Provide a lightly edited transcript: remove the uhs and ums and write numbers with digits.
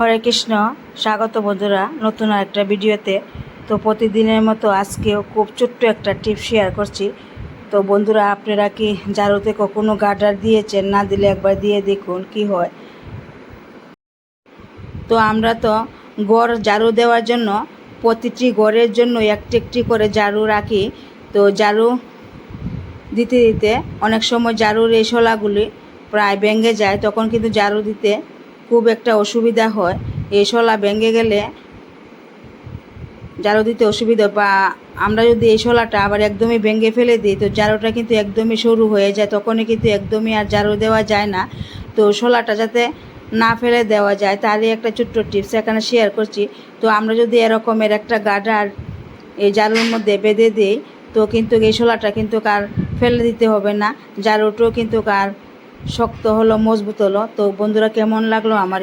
হরে কৃষ্ণ, স্বাগত বন্ধুরা নতুন একটা ভিডিওতে। তো প্রতিদিনের মতো আজকেও খুব ছোট্ট একটা টিপ শেয়ার করছি। তো বন্ধুরা, আপনারা কি ঝাড়ুতে কখনো গার্ডার দিয়েছেন? না দিলে একবার দিয়ে দেখুন কি হয়। তো আমরা তো ঘর ঝাড়ু দেওয়ার জন্য প্রতিটি ঘরের জন্য একটি একটি করে ঝাড়ু রাখি। তো ঝাড়ু দিতে দিতে অনেক সময় ঝাড়ুর এই শলাগুলি প্রায় ভেঙে যায়, তখন কিন্তু ঝাড়ু দিতে খুব একটা অসুবিধা হয়। এই শলা ভেঙে গেলে ঝাড়ু দিতে অসুবিধা, বা আমরা যদি এই শলাটা আবার একদমই ভেঙে ফেলে দিই তো ঝাড়ুটা কিন্তু একদমই সরু হয়ে যায়, তখনই কিন্তু একদমই আর ঝাড়ু দেওয়া যায় না। তো শলাটা যাতে না ফেলে দেওয়া যায় তারই একটা ছোট্ট টিপস এখানে শেয়ার করছি। তো আমরা যদি এরকমের একটা গার্ডার এই ঝাড়ুর মধ্যে বেঁধে দিই তো কিন্তু এই শলাটা কিন্তু আর ফেলে দিতে হবে না, ঝাড়ুটাও কিন্তু আর শক্ত হলো, মজবুত হলো। তো বন্ধুরা, কেমন লাগলো আমার